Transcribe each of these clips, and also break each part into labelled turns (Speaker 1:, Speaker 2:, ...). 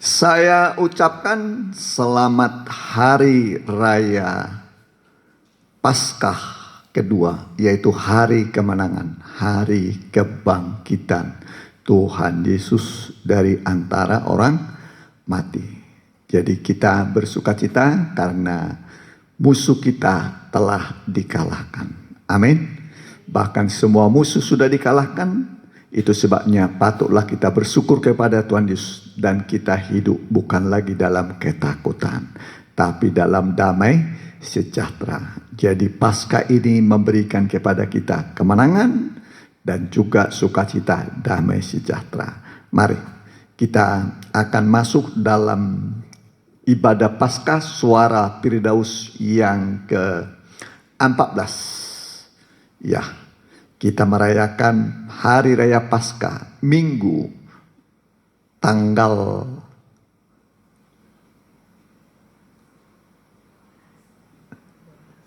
Speaker 1: Saya ucapkan selamat Hari Raya Paskah kedua, yaitu Hari Kemenangan, Hari Kebangkitan Tuhan Yesus dari antara orang mati. Jadi kita bersukacita karena musuh kita telah dikalahkan. Amin. Bahkan semua musuh sudah dikalahkan. Itu sebabnya patutlah kita bersyukur kepada Tuhan Yesus, dan kita hidup bukan lagi dalam ketakutan, tapi dalam damai sejahtera. Jadi Paskah ini memberikan kepada kita kemenangan dan juga sukacita, damai sejahtera. Mari kita akan masuk dalam ibadah Paskah Suara Firdaus yang ke-14. Ya, kita merayakan Hari Raya Paskah Minggu tanggal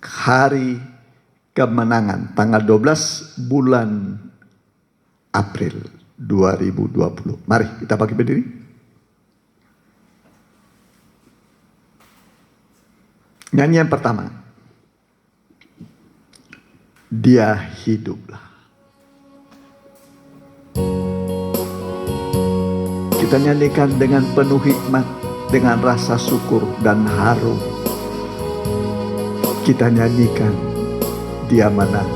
Speaker 1: Hari Kemenangan tanggal 12 bulan April 2020. Mari kita bangkit berdiri. Nyanyian pertama, Dia hiduplah. Kita nyanyikan dengan penuh hikmat, dengan rasa syukur dan haru. Kita nyanyikan, Dia menang.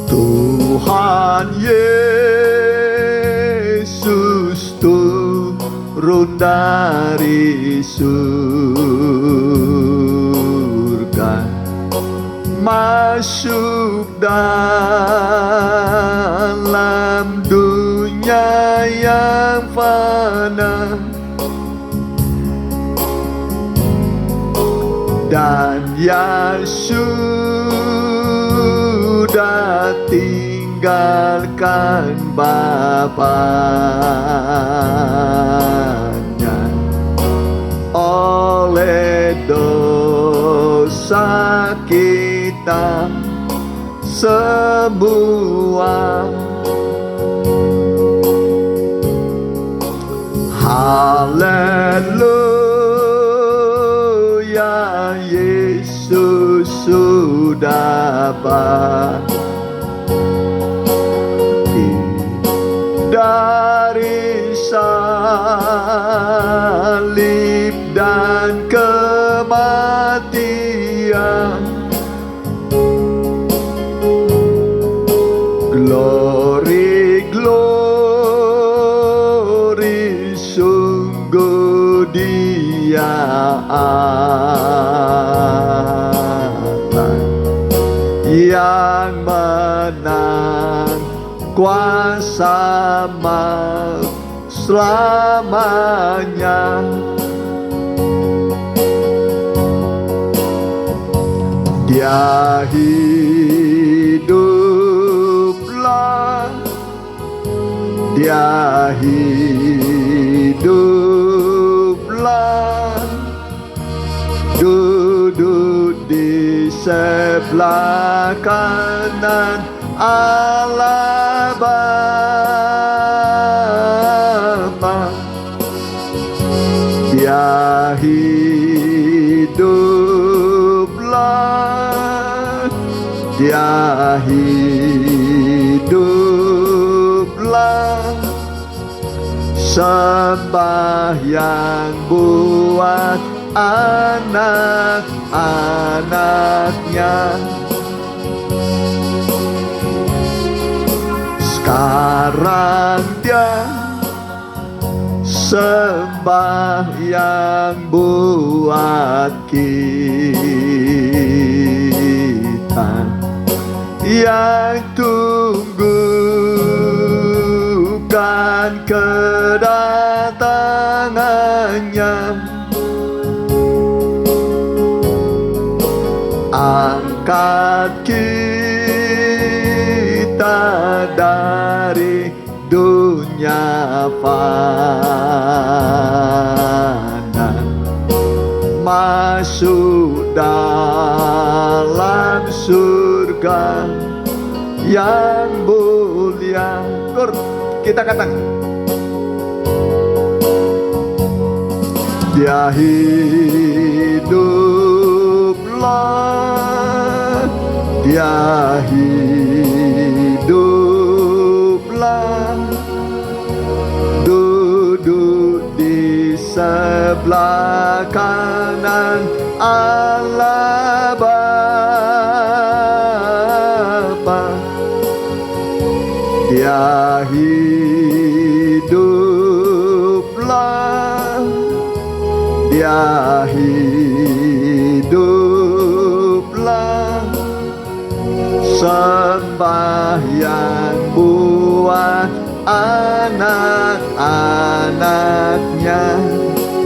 Speaker 1: Tuhan Yesus turun dari surga, masuk dalam dunia yang fana, dan yang sudah tinggalkan Bapanya oleh dosa kita semua. Haleluya, Yesus sudah bangkit dari salib dan kematian. Glory, glory, sungguh Dia Allah yang menang, kuasa maut selamanya. Dia hiduplah, Dia hiduplah, duduk di sebelah kanan Allah Bapa. Dia hiduplah, Dia hiduplah, sembahyang buat anak-anaknya. Sekarang Dia sembahyang buat kita yang tunggukan kedatangannya. Angkat kita dari dunia fana, masuk dalam surga yang mulia. Kita katakan, dia hiduplah, dia hiduplah, duduk di sebelah kanan Allah Bapa. Dia hiduplah, dia hiduplah, sembahyang buat anak-anaknya.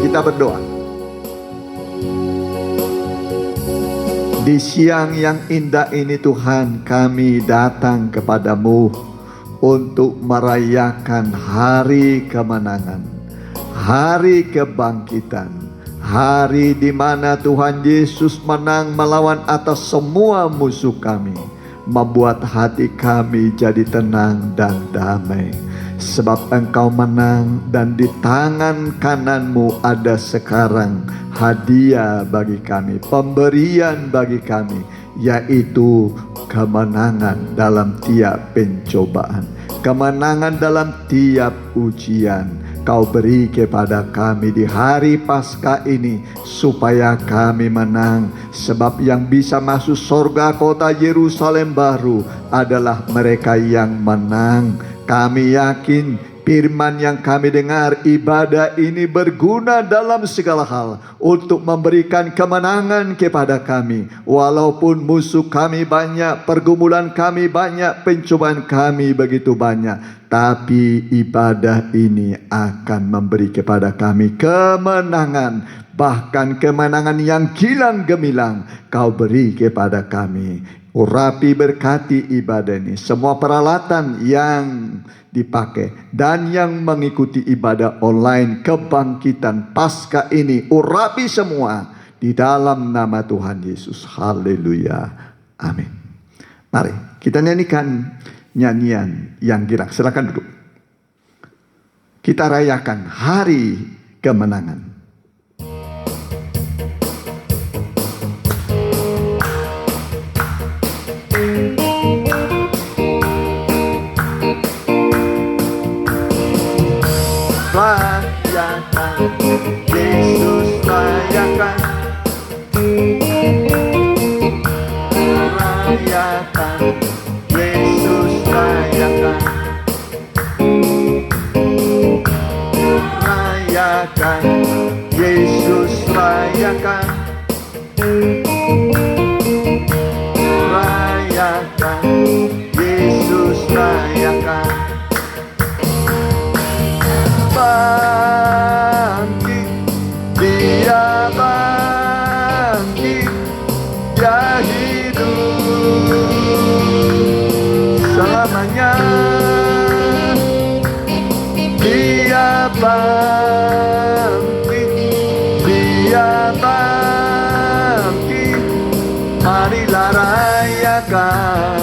Speaker 1: Kita berdoa. Di siang yang indah ini Tuhan, kami datang kepadamu untuk merayakan hari kemenangan, hari kebangkitan, hari di mana Tuhan Yesus menang melawan atas semua musuh kami, membuat hati kami jadi tenang dan damai. Sebab Engkau menang dan di tangan kananmu ada sekarang hadiah bagi kami, pemberian bagi kami, yaitu kemenangan dalam tiap pencobaan, kemenangan dalam tiap ujian. Kau beri kepada kami di hari Paskah ini supaya kami menang. Sebab yang bisa masuk surga kota Yerusalem baru adalah mereka yang menang. Kami yakin firman yang kami dengar, ibadah ini berguna dalam segala hal untuk memberikan kemenangan kepada kami. Walaupun musuh kami banyak, pergumulan kami banyak, pencobaan kami begitu banyak, tapi ibadah ini akan memberi kepada kami kemenangan. Bahkan kemenangan yang gilang gemilang Kau beri kepada kami. Urapi, berkati ibadah ini, semua peralatan yang dipakai dan yang mengikuti ibadah online kebangkitan Paskah ini, urapi semua di dalam nama Tuhan Yesus. Haleluya, amin. Mari kita nyanyikan nyanyian yang girang. Silakan duduk. Kita rayakan hari kemenangan. Rayakan, Yesus rayakan, rayakan, Yesus rayakan, rayakan, Yesus rayakan, rayakan, Yesus rayakan. Bangkit, dia bangkit, dia hidup selamanya. Dia bangkit, dia bangkit, marilah rayakan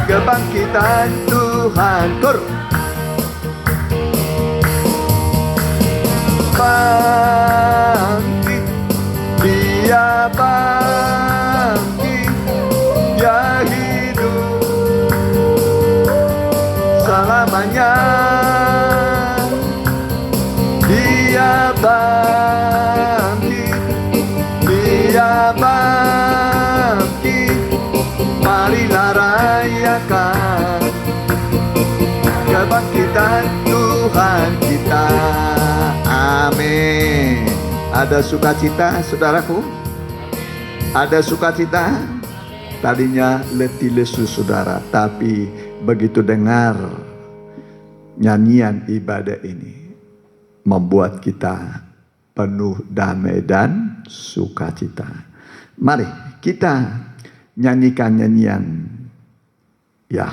Speaker 1: kebangkitan Tuhan. Bangkit, dia bangkit, dia hidup selamanya. Dia bangkit, dia bangkit, marilah rayakan kebangkitan Tuhan kita. Amin. Ada sukacita saudaraku? Ada sukacita? Tadinya letih lesu saudara, tapi begitu dengar nyanyian ibadah ini membuat kita penuh damai dan sukacita. Mari kita nyanyikan nyanyian, ya,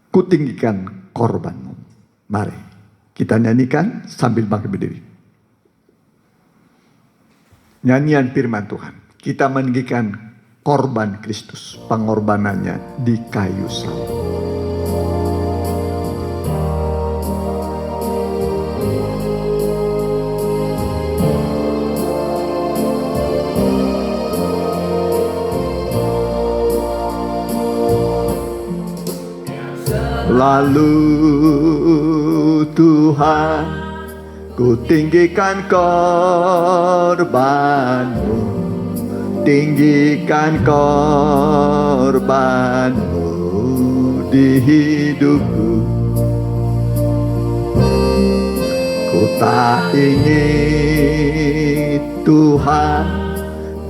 Speaker 1: kutinggikan korbanmu. Mari kita nyanyikan sambil bangkit berdiri. nyanyian firman Tuhan. Kita meninggikan korban Kristus, pengorbanannya di kayu salib. Lalu Tuhan, ku tinggikan korban-Mu, tinggikan korban-Mu di hidupku. Ku tak ingin Tuhan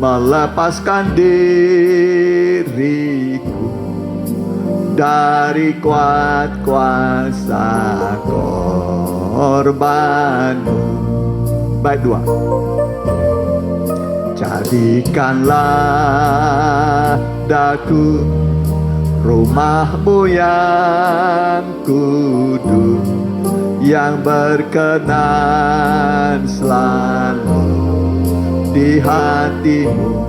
Speaker 1: melepaskan diriku dari kuat kuasa korban-Mu. Bait 2. Jadikanlah daku rumah-Mu yang kudus, yang berkenan selalu di hati-Mu.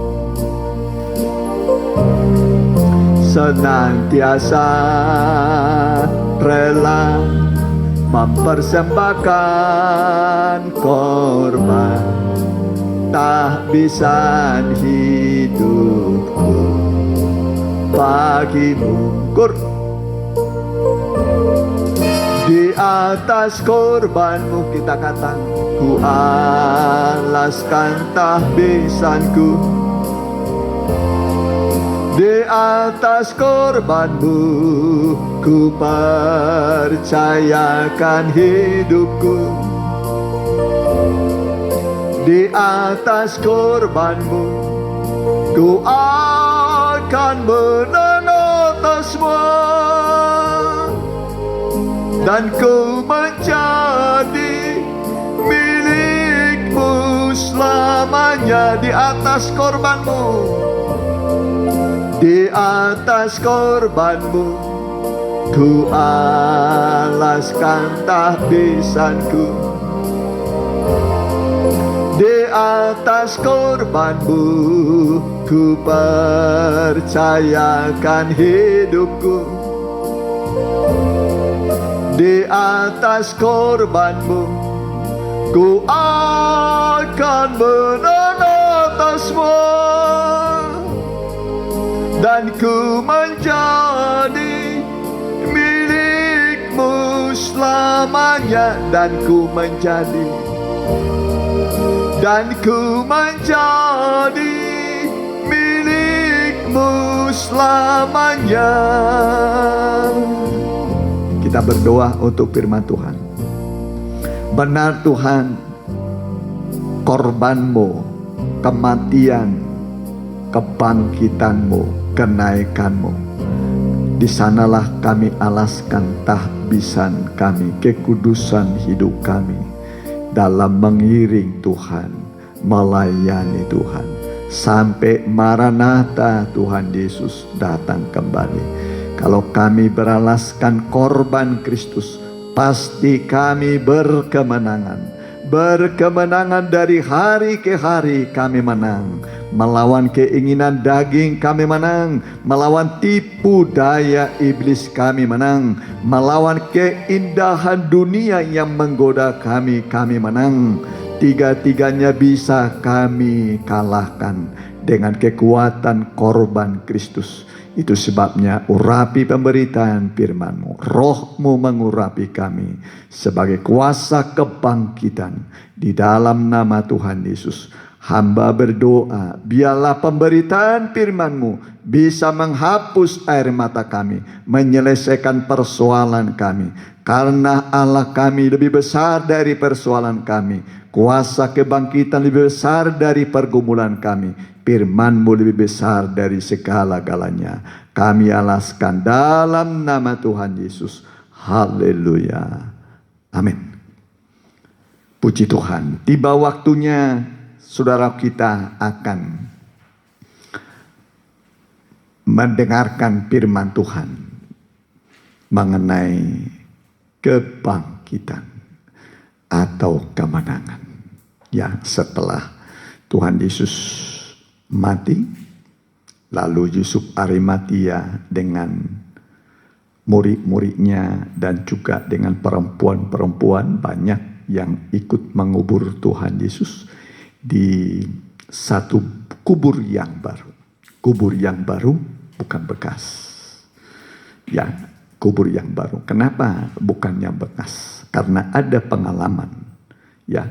Speaker 1: Senantiasa rela mempersembahkan korban, tahbisan hidupku bagi-Mu. Di atas korban-Mu kita katakan, ku alaskan tahbisanku. Di atas korban-Mu ku percayakan hidupku. Di atas korban-Mu ku akan menenangkan semua, dan ku menjadi milik-Mu selamanya. Di atas korban-Mu, di atas korban-Mu ku alaskan tahbisanku. Di atas korban-Mu ku percayakan hidupku. Di atas korban-Mu ku akan menenangkan semua, dan ku menjadi milik-Mu selamanya. Dan ku menjadi milik-Mu selamanya. Kita berdoa untuk firman Tuhan. Benar Tuhan, korban-Mu, kematian, kebangkitan-Mu, kenaikan-Mu, di sanalah kami alaskan tahbisan kami, kekudusan hidup kami dalam mengiring Tuhan, melayani Tuhan sampai Maranatha Tuhan Yesus datang kembali. Kalau kami beralaskan korban Kristus, pasti kami berkemenangan. Berkemenangan dari hari ke hari kami menang. Melawan keinginan daging kami menang. Melawan tipu daya iblis kami menang. Melawan keindahan dunia yang menggoda kami menang. Tiga-tiganya bisa kami kalahkan dengan kekuatan korban Kristus. Itu sebabnya urapi pemberitaan firman-Mu. Roh-Mu mengurapi kami sebagai kuasa kebangkitan. Di dalam nama Tuhan Yesus, hamba berdoa, biarlah pemberitaan firman-Mu bisa menghapus air mata kami, menyelesaikan persoalan kami. Karena Allah kami lebih besar dari persoalan kami. Kuasa kebangkitan lebih besar dari pergumulan kami. Firman-Mu lebih besar dari segala-galanya. Kami alaskan dalam nama Tuhan Yesus. Haleluya. Amin. Puji Tuhan. Tiba waktunya saudara kita akan mendengarkan firman Tuhan mengenai kebangkitan atau kemenangan. Ya, setelah Tuhan Yesus mati, lalu Yusuf Arimatia dengan murid-muridnya dan juga dengan perempuan-perempuan banyak yang ikut mengubur Tuhan Yesus di satu kubur yang baru. Kubur yang baru bukan bekas. Ya, kubur yang baru. Kenapa bukan yang bekas? Karena ada pengalaman. Ya,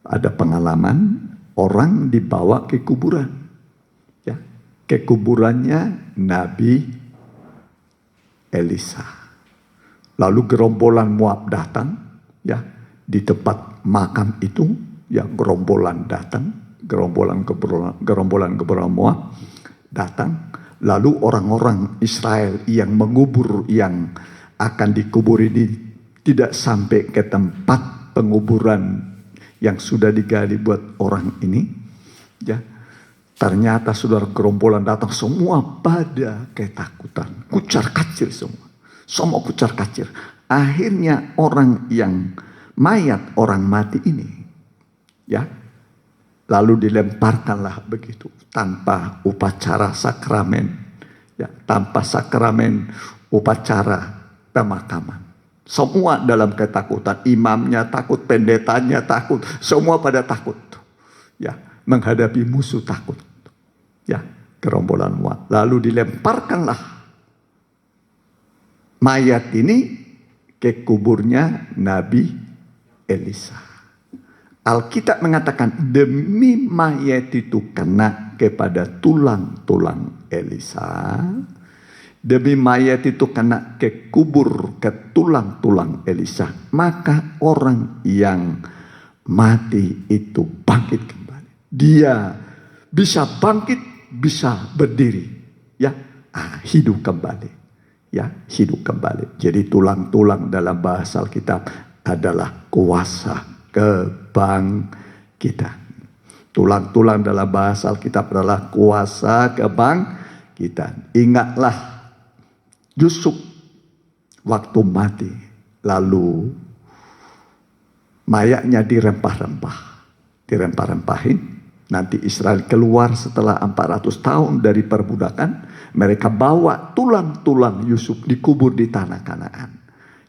Speaker 1: ada pengalaman orang dibawa ke kuburan. Ya, ke kuburannya Nabi Elisa. Lalu gerombolan Moab datang, ya, di tempat makam itu, ya, gerombolan datang, gerombolan Moab datang. Lalu orang-orang Israel yang mengubur, yang akan dikubur ini tidak sampai ke tempat penguburan yang sudah digali buat orang ini. Ya, ternyata saudara, gerombolan datang semua pada ketakutan, kucar kacir semua. Semua kucar kacir. Akhirnya orang yang mayat, orang mati ini, ya, lalu dilemparkanlah begitu tanpa upacara sakramen, ya, tanpa sakramen upacara pemakaman. Semua dalam ketakutan, imamnya takut, pendetanya takut, semua pada takut, ya, menghadapi musuh takut, ya, gerombolan Moab. Lalu dilemparkanlah mayat ini ke kuburnya Nabi Elisa. Alkitab mengatakan demi mayat itu kena kepada tulang-tulang Elisa. Demi mayat itu kena ke kubur, ke tulang-tulang Elisa. Maka orang yang mati itu bangkit kembali. Dia bisa bangkit, bisa berdiri. Ya, hidup kembali. Ya, hidup kembali. Jadi tulang-tulang dalam bahasa Alkitab adalah kuasa kebangkitan. Tulang-tulang dalam bahasa Alkitab adalah kuasa kebangkitan. Ingatlah Yusuf waktu mati, lalu mayatnya dirempah-rempahin. Nanti Israel keluar setelah 400 tahun dari perbudakan. Mereka bawa tulang-tulang Yusuf dikubur di tanah Kanaan.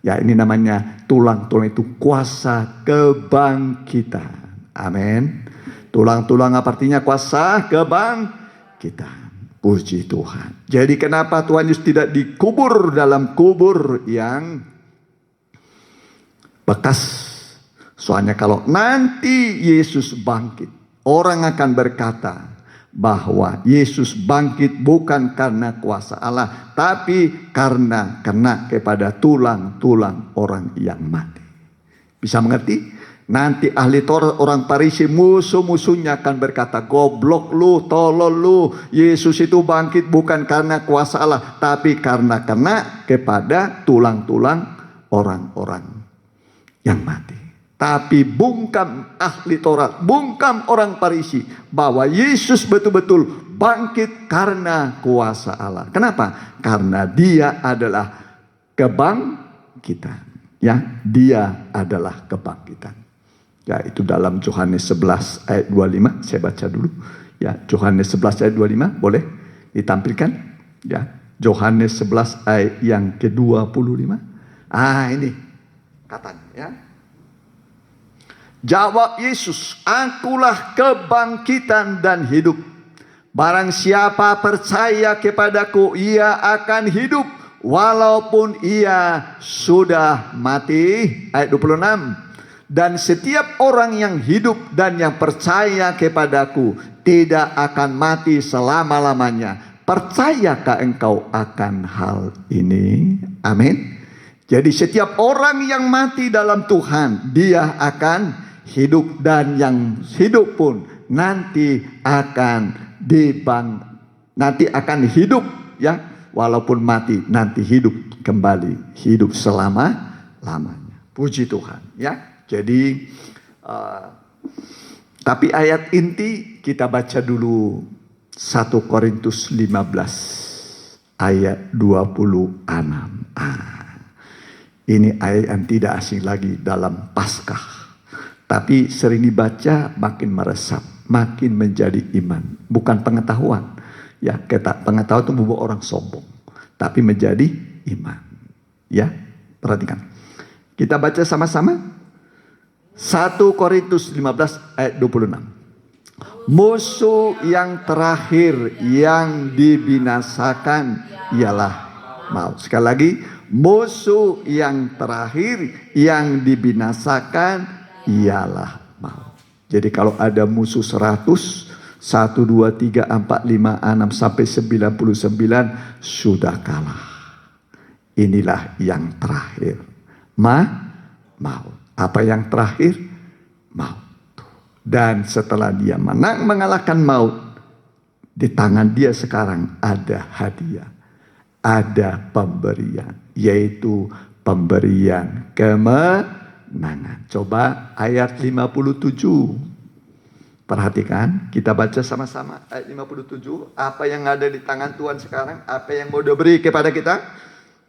Speaker 1: Ya, ini namanya tulang-tulang itu kuasa kebangkitan. Amin. Tulang-tulang artinya kuasa kebangkitan. Puji Tuhan. Jadi kenapa Tuhan Yesus tidak dikubur dalam kubur yang bekas? Soalnya kalau nanti Yesus bangkit, orang akan berkata bahwa Yesus bangkit bukan karena kuasa Allah, tapi karena kena kepada tulang-tulang orang yang mati. Bisa mengerti? Nanti ahli Taurat, orang Farisi, musuh-musuhnya akan berkata, goblok lu, tolol lu, Yesus itu bangkit bukan karena kuasa Allah, tapi karena kena kepada tulang-tulang orang-orang yang mati. Tapi bungkam ahli Taurat, bungkam orang Farisi, bahwa Yesus betul-betul bangkit karena kuasa Allah. Kenapa? Karena dia adalah kebangkitan. Ya, dia adalah kebangkitan. Ya, itu dalam Yohanes 11 ayat 25. Saya baca dulu. Ya, Yohanes 11 ayat 25, boleh ditampilkan? Ya, Yohanes 11 ayat yang ke-25. Ini katanya, ya. Jawab Yesus, akulah kebangkitan dan hidup. Barang siapa percaya kepadaku, ia akan hidup walaupun ia sudah mati. Ayat 26. Dan setiap orang yang hidup dan yang percaya kepadaku tidak akan mati selama-lamanya. Percayakah engkau akan hal ini? Amin. Jadi setiap orang yang mati dalam Tuhan, dia akan hidup, dan yang hidup pun nanti akan nanti akan hidup, ya, walaupun mati nanti hidup kembali, hidup selama-lamanya. Puji Tuhan, ya. Jadi tapi ayat inti kita baca dulu 1 Korintus 15 ayat 26. Ini ayat yang tidak asing lagi dalam Paskah, tapi sering dibaca makin meresap. makin menjadi iman, bukan pengetahuan. Ya, pengetahuan itu membuat orang sombong, tapi menjadi iman. Ya, perhatikan. Kita baca sama-sama. 1 Korintus 15 ayat 26. Musuh yang terakhir yang dibinasakan ialah maut. Sekali lagi, musuh yang terakhir yang dibinasakan ialah maut. Jadi kalau ada musuh 100, 1, 2, 3, 4, 5, 6 sampai 99 sudah kalah. Inilah yang terakhir. Maut. Apa yang terakhir? Maut. Dan setelah dia mengalahkan maut, di tangan dia sekarang ada hadiah. Ada pemberian, yaitu pemberian kemenangan. Coba ayat 57. Perhatikan, kita baca sama-sama ayat 57. Apa yang ada di tangan Tuhan sekarang? Apa yang mau diberi kepada kita?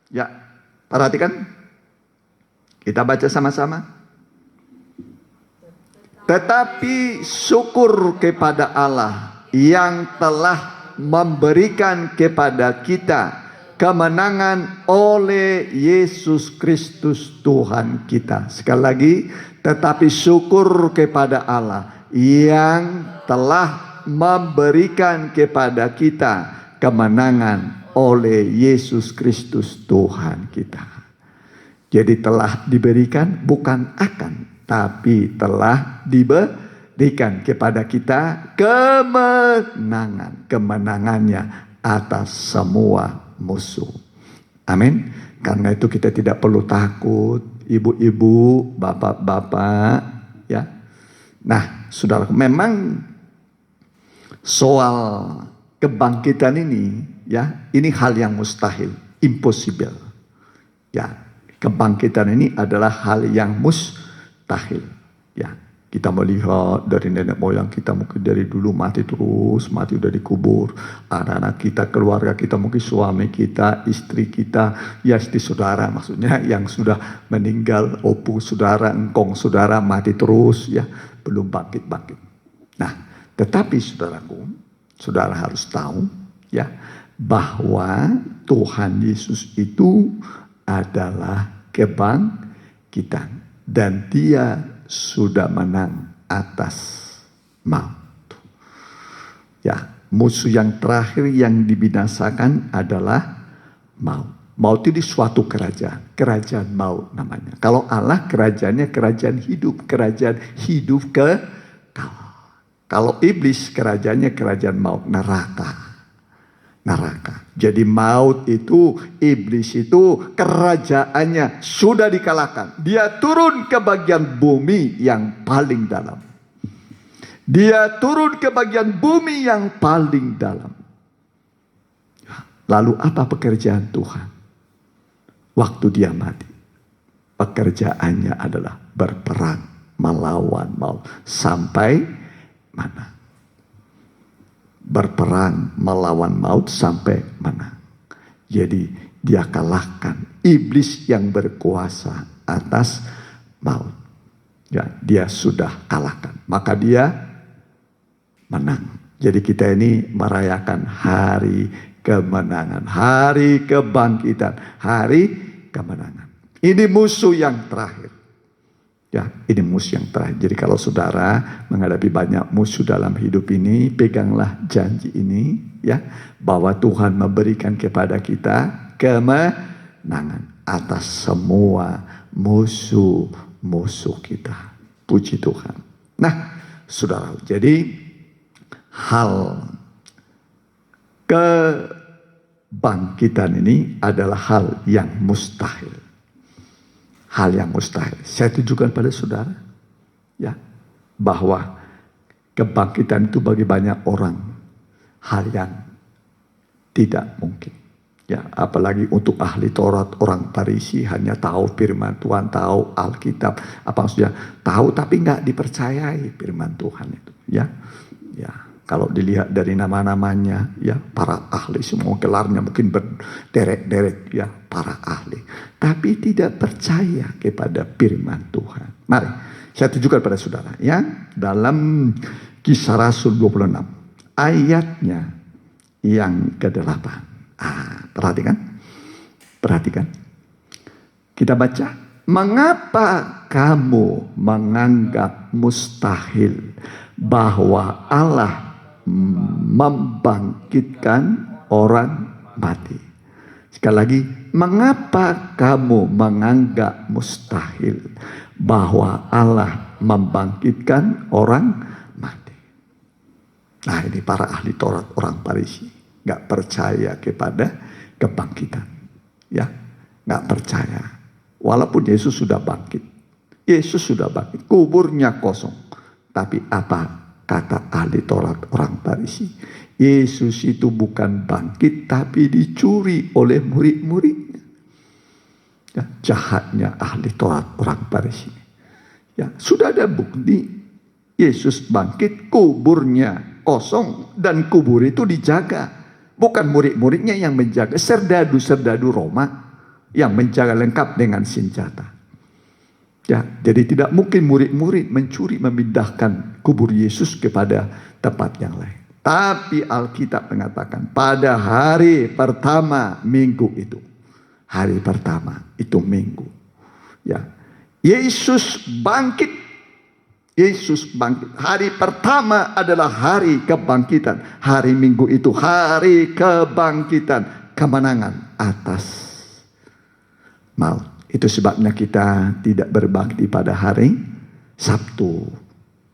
Speaker 1: Ya, perhatikan. Kita baca sama-sama. Tetapi syukur kepada Allah yang telah memberikan kepada kita kemenangan oleh Yesus Kristus Tuhan kita. Sekali lagi, tetapi syukur kepada Allah yang telah memberikan kepada kita kemenangan oleh Yesus Kristus Tuhan kita. Jadi telah diberikan, bukan akan, tapi telah diberikan kepada kita kemenangan. Kemenangannya atas semua musuh. Amin. Karena itu kita tidak perlu takut, ibu-ibu, bapak-bapak, ya. Nah, saudara, memang soal kebangkitan ini, ya, ini hal yang mustahil, impossible. Ya, kebangkitan ini adalah hal yang mustahil. Ya, kita melihat dari nenek moyang kita mungkin dari dulu mati terus, mati udah dikubur. Anak-anak kita, keluarga kita, mungkin suami kita, istri kita, ya istri saudara maksudnya yang sudah meninggal, opung saudara, engkong saudara mati terus, ya belum bangkit-bangkit. Nah, tetapi saudaraku, saudara harus tahu, ya, bahwa Tuhan Yesus itu adalah kebangkitan dan Dia sudah menang atas maut. Ya, musuh yang terakhir yang dibinasakan adalah maut. Maut itu suatu kerajaan maut namanya. Kalau Allah kerajaannya kerajaan hidup kekal. Kalau iblis kerajaannya kerajaan maut, neraka. Jadi maut itu, iblis itu kerajaannya sudah dikalahkan. Dia turun ke bagian bumi yang paling dalam. Lalu apa pekerjaan Tuhan? Waktu dia mati, pekerjaannya adalah berperang melawan maut. Sampai mana? Berperang melawan maut sampai mana? Jadi dia kalahkan iblis yang berkuasa atas maut. Ya, dia sudah kalahkan. Maka dia menang. Jadi kita ini merayakan hari kemenangan, hari kebangkitan, hari kemenangan. Ini musuh yang terakhir. Ya, ini musuh yang terakhir. Jadi kalau saudara menghadapi banyak musuh dalam hidup ini, peganglah janji ini, ya, bahwa Tuhan memberikan kepada kita kemenangan atas semua musuh-musuh kita. Puji Tuhan. Nah, saudara, jadi hal kebangkitan ini adalah hal yang mustahil. Hal yang mustahil. Saya tunjukkan pada saudara, ya, bahwa kebangkitan itu bagi banyak orang hal yang tidak mungkin. Ya, apalagi untuk ahli Taurat, orang Farisi hanya tahu firman Tuhan, tahu Alkitab, apa maksudnya tahu tapi nggak dipercayai firman Tuhan itu. Ya, ya. Kalau dilihat dari nama-namanya, ya, para ahli semua gelarnya mungkin berderet-deret, ya, para ahli. Tapi tidak percaya kepada firman Tuhan. Mari, saya tunjukkan pada saudara, ya, dalam Kisah Rasul 26 ayatnya yang ke-8. Perhatikan. Kita baca. Mengapa kamu menganggap mustahil bahwa Allah membangkitkan orang mati? Sekali lagi, mengapa kamu menganggap mustahil bahwa Allah membangkitkan orang mati? Nah, ini para ahli Taurat, orang Farisi, nggak percaya kepada kebangkitan, ya, nggak percaya. Walaupun Yesus sudah bangkit, kuburnya kosong, tapi apa kata ahli Taurat, orang Farisi? Yesus itu bukan bangkit, tapi dicuri oleh murid-muridnya. Ya, jahatnya ahli Taurat, orang Farisi. Ya, sudah ada bukti Yesus bangkit, kuburnya kosong, dan kubur itu dijaga. Bukan murid-muridnya yang menjaga, serdadu-serdadu Roma yang menjaga lengkap dengan senjata. Ya, jadi tidak mungkin murid-murid mencuri, memindahkan kubur Yesus kepada tempat yang lain. Tapi Alkitab mengatakan pada hari pertama minggu itu. Hari pertama itu minggu. Ya, Yesus bangkit. Hari pertama adalah hari kebangkitan. Hari minggu itu hari kebangkitan, kemenangan atas maut. Itu sebabnya kita tidak berbakti pada hari Sabtu.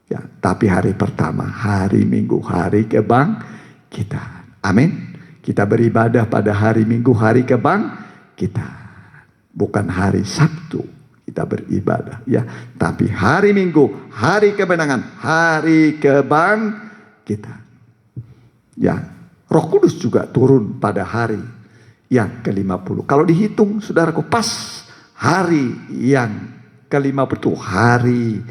Speaker 1: Ya, tapi hari pertama, hari Minggu, hari kebangkitan. Amin. Kita beribadah pada hari Minggu, hari kebangkitan. Bukan hari Sabtu kita beribadah, ya. Tapi hari Minggu, hari kemenangan, hari kebangkitan. Ya, Roh Kudus juga turun pada hari yang ke-50. Kalau dihitung, saudaraku, pas hari yang ke-50 itu hari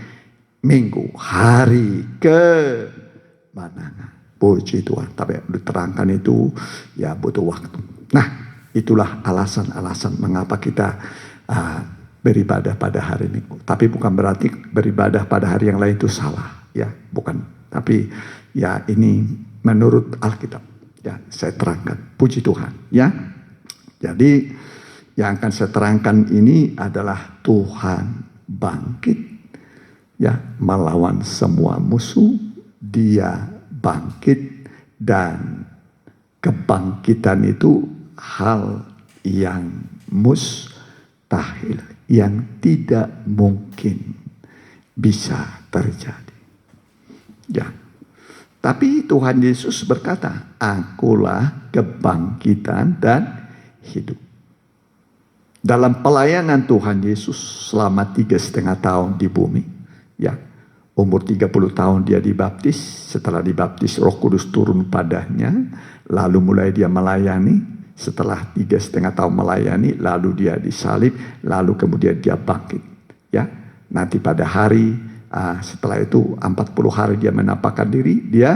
Speaker 1: Minggu, hari kemenangan. Puji Tuhan. Tapi diterangkan itu ya butuh waktu. Nah, itulah alasan-alasan mengapa kita beribadah pada hari Minggu. Tapi bukan berarti beribadah pada hari yang lain itu salah, ya, bukan. Tapi ya ini menurut Alkitab. Ya, saya terangkan. Puji Tuhan, ya. Jadi yang akan saya terangkan ini adalah Tuhan bangkit, ya, melawan semua musuh. Dia bangkit, dan kebangkitan itu hal yang mustahil, yang tidak mungkin bisa terjadi. Ya. Tapi Tuhan Yesus berkata, akulah kebangkitan dan hidup. Dalam pelayanan Tuhan Yesus selama 3,5 tahun di bumi, ya, umur 30 tahun dia dibaptis. Setelah dibaptis, Roh Kudus turun padanya, lalu mulai dia melayani. Setelah 3,5 tahun melayani, lalu dia disalib, lalu kemudian dia bangkit, ya. Nanti pada hari setelah itu 40 hari dia menampakkan diri, dia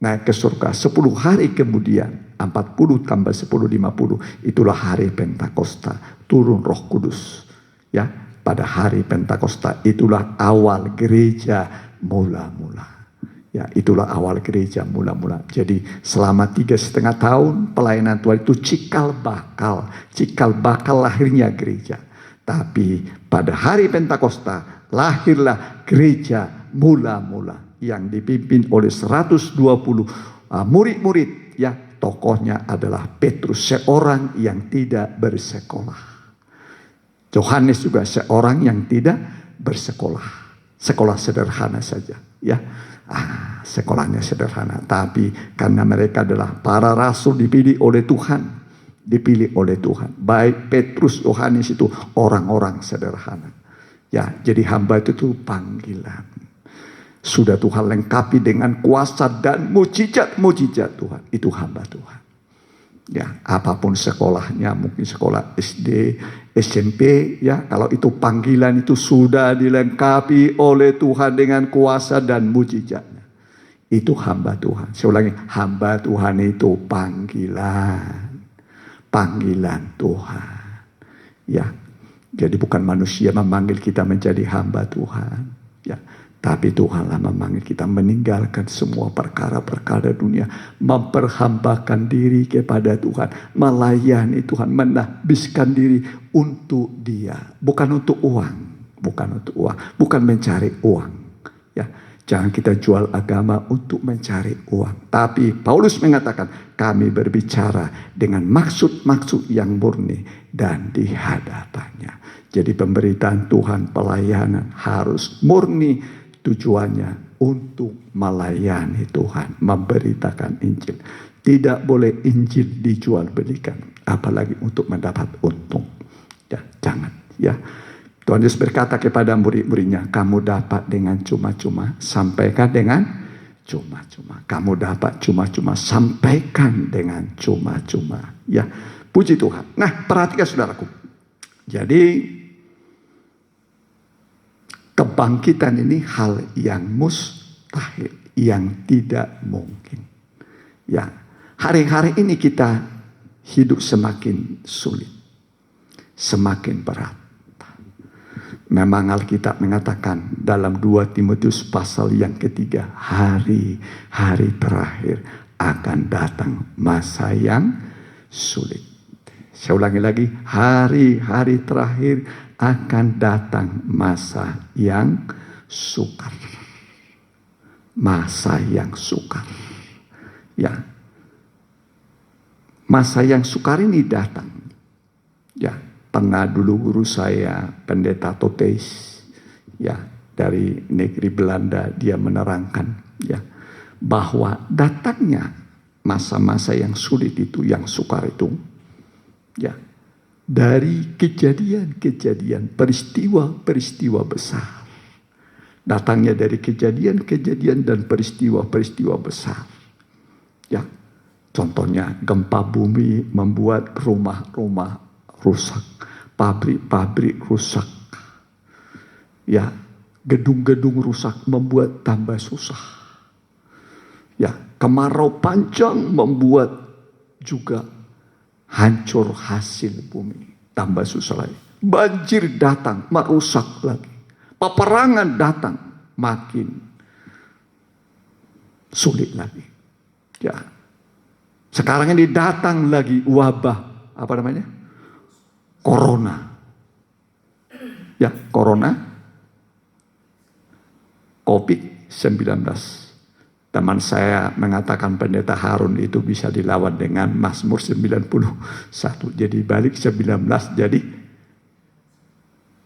Speaker 1: naik ke surga. 10 hari kemudian, 40 tambah 10, 50. Itulah hari Pentakosta, turun Roh Kudus. Ya, pada hari Pentakosta itulah awal gereja mula-mula. Ya, itulah awal gereja mula-mula. Jadi selama 3,5 tahun pelayanan Tuhan itu cikal bakal lahirnya gereja. Tapi pada hari Pentakosta lahirlah gereja mula-mula yang dipimpin oleh 120 murid-murid, ya. Tokohnya adalah Petrus, seorang yang tidak bersekolah. Yohanes juga seorang yang tidak bersekolah. Sekolah sederhana saja, ya. Sekolahnya sederhana, tapi karena mereka adalah para rasul dipilih oleh Tuhan. Baik Petrus, Yohanes itu orang-orang sederhana. Ya, jadi hamba itu panggilan. Sudah Tuhan lengkapi dengan kuasa dan mujizat Tuhan. Itu hamba Tuhan. Ya, apapun sekolahnya, mungkin sekolah SD, SMP, ya, kalau itu panggilan itu sudah dilengkapi oleh Tuhan dengan kuasa dan mujizatnya. Itu hamba Tuhan. Saya ulangi, hamba Tuhan itu panggilan Tuhan. Ya. Jadi bukan manusia memanggil kita menjadi hamba Tuhan, ya. Tapi Tuhanlah memanggil kita meninggalkan semua perkara-perkara dunia, memperhambakan diri kepada Tuhan, melayani Tuhan, menahbiskan diri untuk Dia, bukan untuk uang, bukan mencari uang. Ya, jangan kita jual agama untuk mencari uang. Tapi Paulus mengatakan, kami berbicara dengan maksud-maksud yang murni dan di hadapannya. Jadi pemberitaan Tuhan, pelayanan harus murni, tujuannya untuk melayani Tuhan, memberitakan Injil. Tidak boleh Injil dijual belikan, apalagi untuk mendapat untung. Ya, jangan. Ya, Tuhan Yesus berkata kepada murid-muridnya, kamu dapat dengan cuma-cuma, sampaikan dengan cuma-cuma. Kamu dapat cuma-cuma, sampaikan dengan cuma-cuma. Ya, puji Tuhan. Nah, perhatikan saudaraku. Jadi kebangkitan ini hal yang mustahil, yang tidak mungkin. Ya, hari-hari ini kita hidup semakin sulit, semakin berat. Memang Alkitab mengatakan dalam 2 Timotius pasal yang ketiga, hari-hari terakhir akan datang masa yang sulit. Saya ulangi lagi, hari-hari terakhir akan datang masa yang sukar. Masa yang sukar. Ya. Masa yang sukar ini datang. Ya, pernah dulu guru saya, Pendeta Toteis, ya, dari negeri Belanda, dia menerangkan, ya, bahwa datangnya masa-masa yang sulit itu, yang sukar itu, ya, dari kejadian-kejadian, peristiwa-peristiwa besar. Datangnya dari kejadian-kejadian dan peristiwa-peristiwa besar. Ya, contohnya gempa bumi membuat rumah-rumah rusak, pabrik-pabrik rusak. Ya, gedung-gedung rusak membuat tambah susah. Ya, kemarau panjang membuat juga hancur hasil bumi, tambah susah lagi. Banjir datang, merusak lagi. Peperangan datang, makin sulit lagi. Ya, sekarang ini datang lagi wabah, apa namanya? Corona. Ya, corona, COVID-19. Teman saya mengatakan Pendeta Harun itu bisa dilawan dengan Mazmur 91. Jadi balik 19 jadi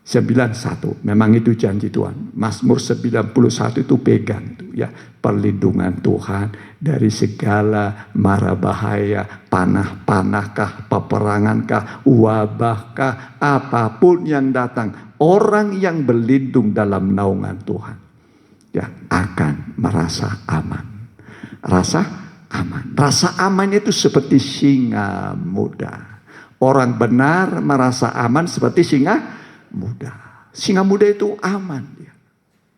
Speaker 1: 91. Memang itu janji Tuhan. Mazmur 91 itu pegang itu, ya, perlindungan Tuhan dari segala mara bahaya, panah-panahkah, peperangankah, wabahkah, apapun yang datang. Orang yang berlindung dalam naungan Tuhan, ya, akan merasa aman. Rasa aman. Rasa aman itu seperti singa muda. Orang benar merasa aman seperti singa muda. Singa muda itu aman dia.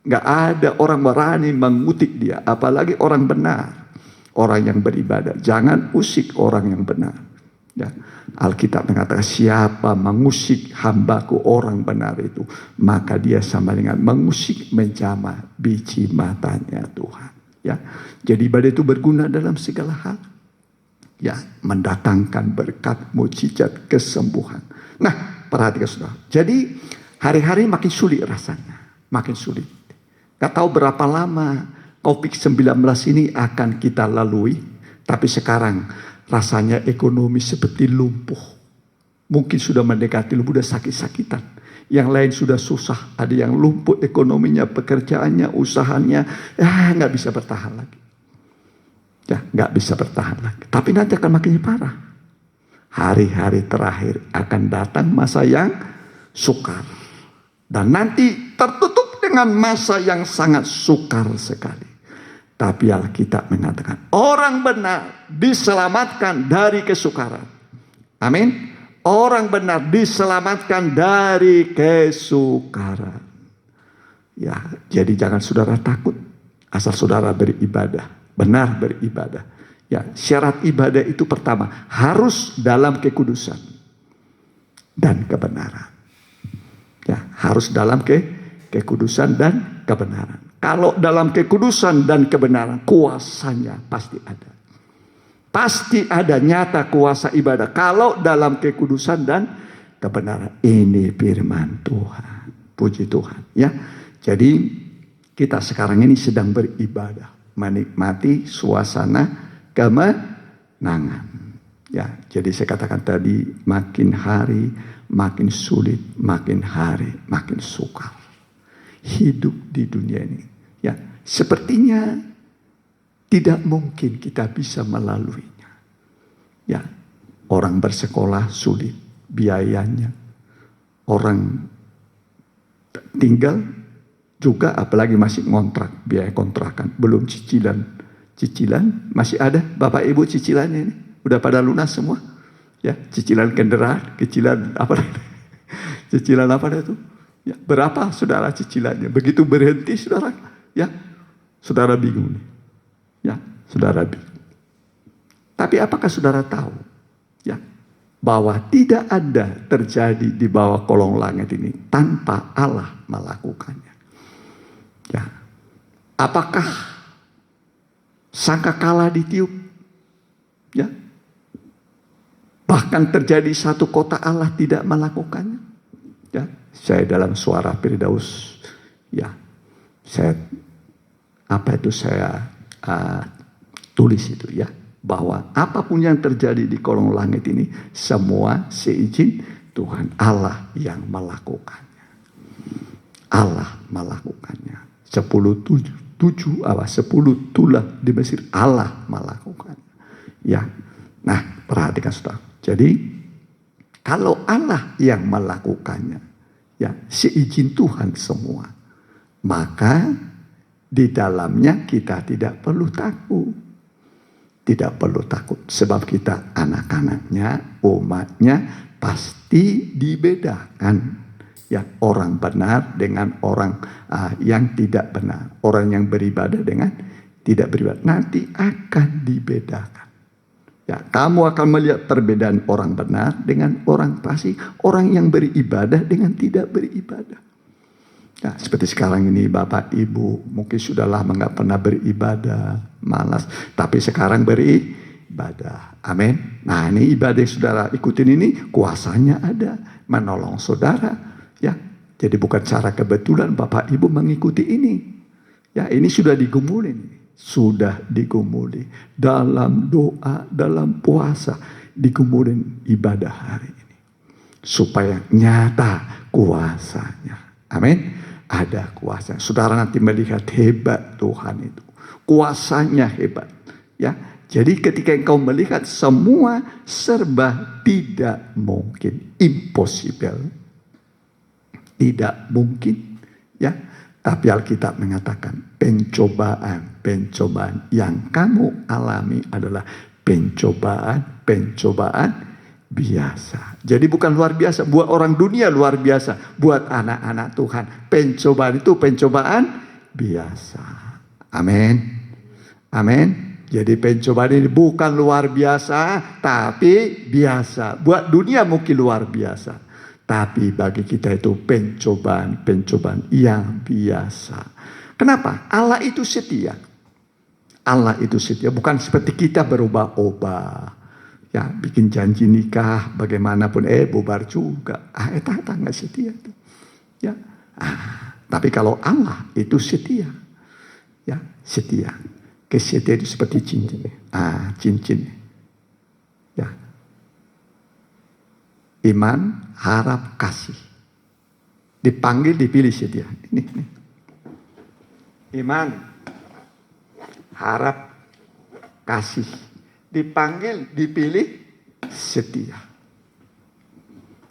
Speaker 1: Nggak ada orang berani mengutip dia, apalagi orang benar, orang yang beribadah. Jangan usik orang yang benar. Ya, Alkitab mengatakan siapa mengusik hambaku orang benar itu, maka dia sama dengan mengusik menjamah biji matanya Tuhan. Ya, jadi ibadah itu berguna dalam segala hal. Ya, mendatangkan berkat, mujizat, kesembuhan. Nah, perhatikan saudara. Jadi hari-hari makin sulit rasanya, makin sulit. Gak tahu berapa lama COVID-19 ini akan kita lalui, tapi sekarang rasanya ekonomi seperti lumpuh. Mungkin sudah mendekati lumpuh, sudah sakit-sakitan. Yang lain sudah susah. Ada yang lumpuh ekonominya, pekerjaannya, usahanya. Ya, nggak bisa bertahan lagi. Ya, nggak bisa bertahan lagi. Tapi nanti akan makin parah. Hari-hari terakhir akan datang masa yang sukar. Dan nanti tertutup dengan masa yang sangat sukar sekali. Tapi Alkitab mengatakan orang benar diselamatkan dari kesukaran. Amin. Orang benar diselamatkan dari kesukaran. Ya, jadi jangan saudara takut asal saudara beribadah, benar beribadah. Ya, syarat ibadah itu pertama harus dalam kekudusan dan kebenaran. Ya, harus dalam kekudusan dan kebenaran.
Speaker 2: Kalau dalam kekudusan dan kebenaran, kuasanya pasti ada. Pasti ada nyata kuasa ibadah. Kalau dalam kekudusan dan kebenaran. Ini firman Tuhan. Puji Tuhan. Ya. Jadi kita sekarang ini sedang beribadah. Menikmati suasana kemenangan. Ya, jadi saya katakan tadi, makin hari makin sulit, makin hari makin sukar hidup di dunia ini. Ya, sepertinya tidak mungkin kita bisa melaluinya. Ya, orang bersekolah sulit biayanya. Orang tinggal juga, apalagi masih ngontrak, biaya kontrakan, belum cicilan. Cicilan masih ada, Bapak Ibu cicilannya ini udah pada lunas semua. Ya, cicilan kendaraan, cicilan apa? Cicilan apa itu? Ya, berapa saudara cicilannya? Begitu berhenti saudara, ya, saudara bingung nih. Ya, saudara bingung. Tapi apakah saudara tahu, ya, bahwa tidak ada terjadi di bawah kolong langit ini tanpa Allah melakukannya? Ya, apakah sangkakala ditiup? Ya, bahkan terjadi satu kota Allah tidak melakukannya. Ya, saya dalam suara Firdaus, ya, saya tulis itu, ya, bahwa apapun yang terjadi di kolong langit ini semua seizin Tuhan, Allah yang melakukannya. Allah melakukannya. 10 tulah di Mesir, Allah melakukannya. Ya, nah perhatikan saudara. Jadi kalau Allah yang melakukannya, ya, seizin Tuhan semua, maka di dalamnya kita tidak perlu takut. Tidak perlu takut, sebab kita anak-anaknya, umatnya pasti dibedakan. Ya, orang benar dengan orang yang tidak benar, orang yang beribadah dengan tidak beribadah, nanti akan dibedakan. Ya, kamu akan melihat perbedaan orang benar dengan orang fasik, orang yang beribadah dengan tidak beribadah. Ya, seperti sekarang ini Bapak Ibu mungkin sudah lama nggak pernah beribadah, malas, tapi sekarang beribadah. Amin. Nah, ini ibadah yang saudara ikutin ini kuasanya ada, menolong saudara. Ya, jadi bukan cara kebetulan Bapak Ibu mengikuti ini. Ya, ini sudah digumulin. Sudah digumuli dalam doa, dalam puasa, digumulin ibadah hari ini supaya nyata kuasanya. Amin. Ada kuasa. Saudara nanti melihat hebat Tuhan itu, kuasanya hebat. Ya, jadi ketika engkau melihat semua serba tidak mungkin, impossible, tidak mungkin, ya. Tapi Alkitab mengatakan pencobaan yang kamu alami adalah pencobaan biasa. Jadi bukan luar biasa, buat orang dunia luar biasa, buat anak-anak Tuhan pencobaan itu pencobaan biasa. Amin. Amin. Jadi pencobaan ini bukan luar biasa, tapi biasa. Buat dunia mungkin luar biasa, tapi bagi kita itu pencobaan yang biasa. Kenapa? Allah itu setia. Allah itu setia. Bukan seperti kita berubah-ubah. Ya, bikin janji nikah bagaimanapun, bubar juga. Eta nggak setia tuh. Ya. Tapi kalau Allah itu setia. Ya, setia. Kesetiaan itu seperti cincin. Cincin. Ya. Iman, harap, kasih. Dipanggil, dipilih setia. Ini. Iman, harap, kasih. Dipanggil, dipilih, setia.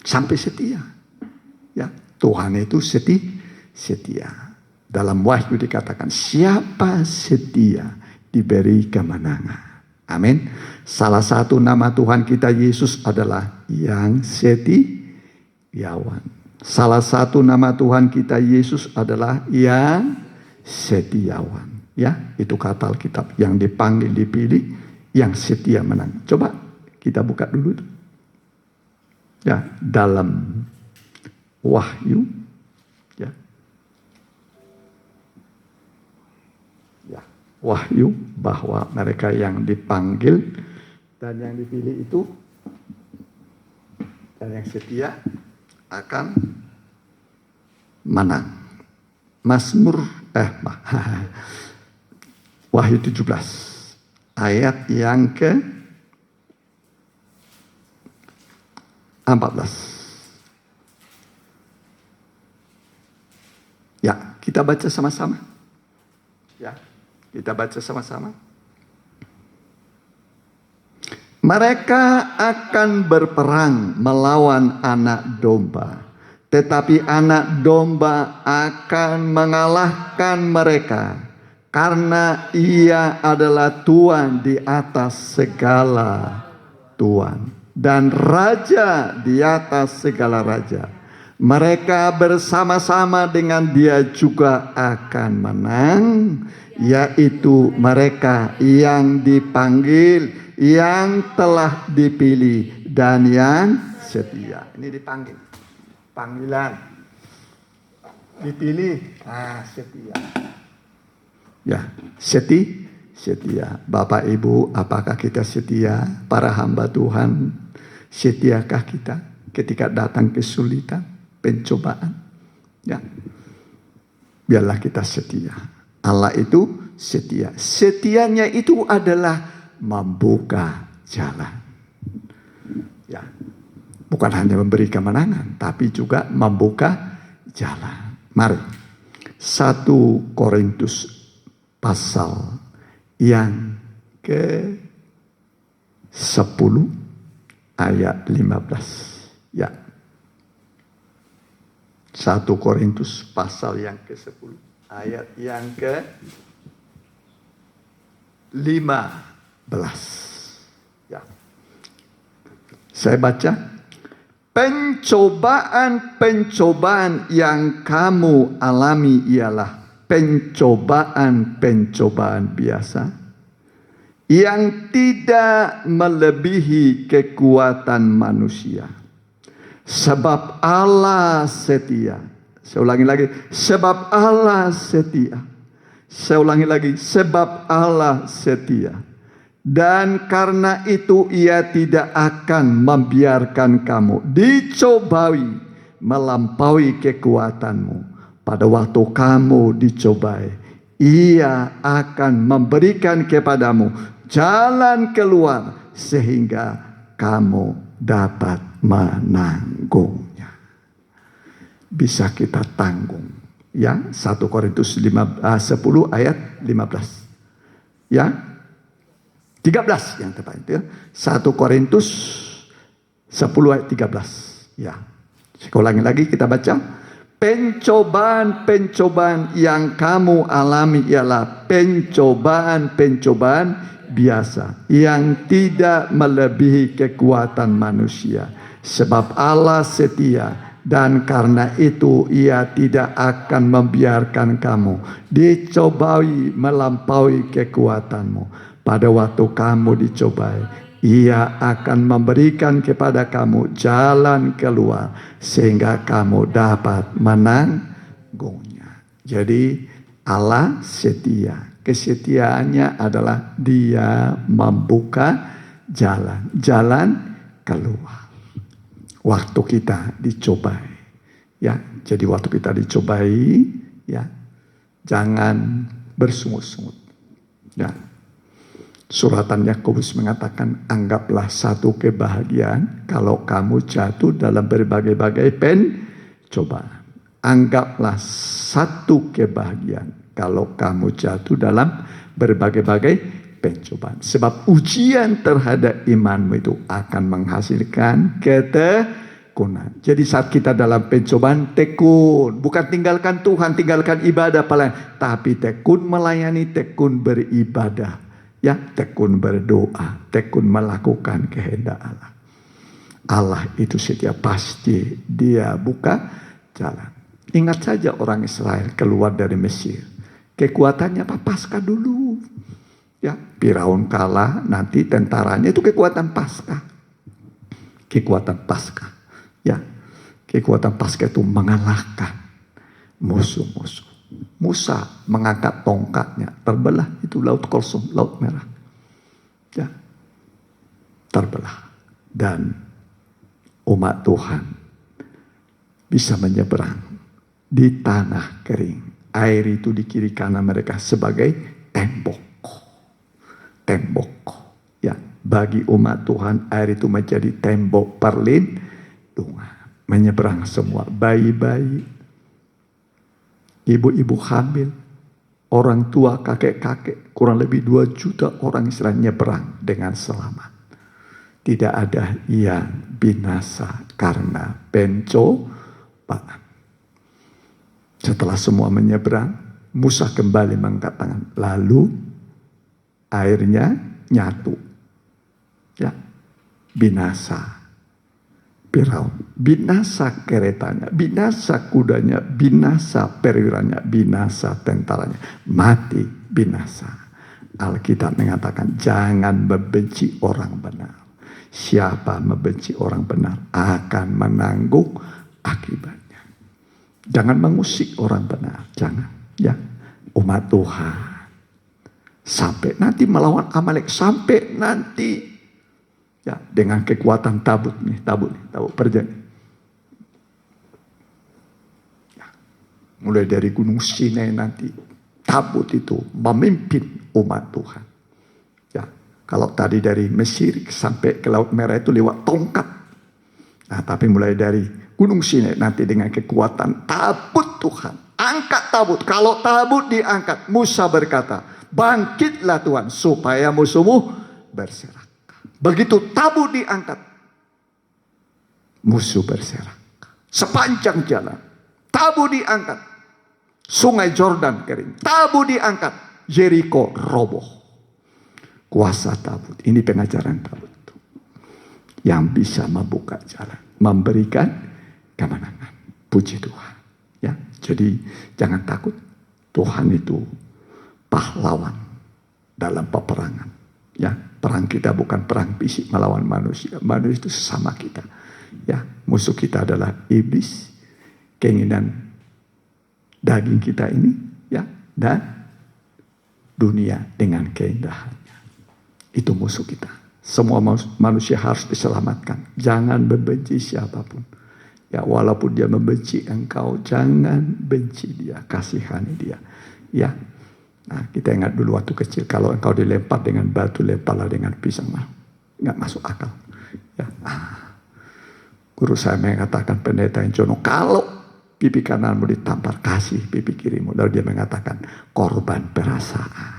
Speaker 2: Sampai setia. Ya, Tuhan itu setia. Dalam Wahyu dikatakan, siapa setia diberi kemenangan. Amin. Salah satu nama Tuhan kita Yesus adalah yang setiawan. Salah satu nama Tuhan kita Yesus adalah yang setiawan. Ya, itu kata Alkitab. Yang dipanggil, dipilih, yang setia menang. Coba kita buka dulu. Ya, dalam Wahyu. Ya. wahyu bahwa mereka yang dipanggil dan yang dipilih itu dan yang setia akan menang. Wahyu 17 ayat yang ke 14. Ya, kita baca sama-sama. Ya, kita baca sama-sama. Mereka akan berperang melawan anak domba, tetapi anak domba akan mengalahkan mereka, karena ia adalah Tuhan di atas segala Tuhan dan Raja di atas segala raja. Mereka bersama-sama dengan dia juga akan menang, yaitu mereka yang dipanggil, yang telah dipilih, dan yang setia. Ini dipanggil, panggilan, dipilih, setia. Ya, setia. Bapak Ibu, apakah kita setia? Para hamba Tuhan, setiakah kita ketika datang kesulitan, pencobaan? Ya, biarlah kita setia. Allah itu setia. Setianya itu adalah membuka jalan. Ya, bukan hanya memberi kemenangan, tapi juga membuka jalan. Mari, 1 Korintus pasal yang ke-10 ayat 15. Ya. 1 Korintus pasal yang ke-10 ayat yang ke-15. Ya. Saya baca. Pencobaan-pencobaan yang kamu alami ialah pencobaan-pencobaan biasa yang tidak melebihi kekuatan manusia. Sebab Allah setia. Saya ulangi lagi. Sebab Allah setia. Saya ulangi lagi. Sebab Allah setia. Dan karena itu ia tidak akan membiarkan kamu dicobai melampaui kekuatanmu. Pada waktu kamu dicobai, ia akan memberikan kepadamu jalan keluar sehingga kamu dapat menanggungnya. Bisa kita tanggung. Ya, 1 Korintus 10 ayat 15. Ya, 13 yang tepat itu ya. 1 Korintus 10 ayat 13. Ya. Saya ulangi lagi, kita baca. Pencobaan-pencobaan yang kamu alami ialah pencobaan-pencobaan biasa yang tidak melebihi kekuatan manusia. Sebab Allah setia, dan karena itu ia tidak akan membiarkan kamu dicobai melampaui kekuatanmu. Pada waktu kamu dicobai, ia akan memberikan kepada kamu jalan keluar sehingga kamu dapat menanggungnya. Jadi Allah setia. Kesetiaannya adalah dia membuka jalan keluar. Waktu kita dicobai. Ya, jadi waktu kita dicobai, ya, jangan bersungut-sungut. Ya. Suratan Yakobus mengatakan, anggaplah satu kebahagiaan kalau kamu jatuh dalam berbagai-bagai pencobaan. Anggaplah satu kebahagiaan kalau kamu jatuh dalam berbagai-bagai pencobaan. Sebab ujian terhadap imanmu itu akan menghasilkan ketekunan. Jadi saat kita dalam pencobaan, tekun. Bukan tinggalkan Tuhan, tinggalkan ibadah, tapi tekun melayani, tekun beribadah. Ya, tekun berdoa, tekun melakukan kehendak Allah. Allah itu setia, pasti dia buka jalan. Ingat saja orang Israel keluar dari Mesir. Kekuatannya apa? Paskah dulu. Ya, Firaun kalah, nanti tentaranya itu kekuatan Paskah. Kekuatan Paskah. Ya, kekuatan Paskah itu mengalahkan musuh-musuh. Musa mengangkat tongkatnya, terbelah itu laut kosong, laut merah. Ya, terbelah. Dan umat Tuhan bisa menyeberang di tanah kering. Air itu di kiri kanan mereka sebagai tembok. Tembok. Ya, bagi umat Tuhan air itu menjadi tembok perlindungan. Menyeberang semua bayi-bayi, ibu-ibu hamil, orang tua, kakek-kakek, kurang lebih 2 juta orang Israel nyeberang dengan selamat. Tidak ada yang binasa karena pencobaan. Setelah semua menyeberang, Musa kembali mengangkat tangan. Lalu airnya nyatu. Ya, binasa Firaun, binasa keretanya, binasa kudanya, binasa perwiranya, binasa tentaranya, mati binasa. Alkitab mengatakan jangan membenci orang benar. Siapa membenci orang benar akan menanggung akibatnya. Jangan mengusik orang benar, jangan. Ya, umat Tuhan sampai nanti melawan Amalek, sampai nanti. Ya, dengan kekuatan tabut perjanjian. Ya, mulai dari Gunung Sinai nanti, tabut itu memimpin umat Tuhan. Ya, kalau tadi dari Mesir sampai ke Laut Merah itu lewat tongkat. Nah, tapi mulai dari Gunung Sinai nanti dengan kekuatan tabut Tuhan. Angkat tabut. Kalau tabut diangkat, Musa berkata, bangkitlah Tuhan supaya musuhmu berserak. Begitu tabut diangkat, musuh berserak. Sepanjang jalan, tabut diangkat, sungai Jordan kering. Tabut diangkat, Yeriko roboh. Kuasa tabut, ini pengajaran tabut. Yang bisa membuka jalan, memberikan kemenangan. Puji Tuhan. Ya, jadi jangan takut. Tuhan itu pahlawan dalam peperangan. Ya, perang kita bukan perang fisik melawan manusia. Manusia itu sesama kita. Ya, musuh kita adalah iblis, keinginan daging kita ini, ya, dan dunia dengan keindahannya. Itu musuh kita. Semua manusia harus diselamatkan. Jangan membenci siapapun. Ya, walaupun dia membenci engkau, jangan benci dia, kasihani dia. Ya. Nah, kita ingat dulu waktu kecil, kalau engkau dilempar dengan batu, lemparlah dengan pisang. Nggak masuk akal. Ya. Guru saya mengatakan, pendeta Jono, kalau pipi kananmu ditampar, kasih pipi kirimu. Lalu dia mengatakan, korban perasaan.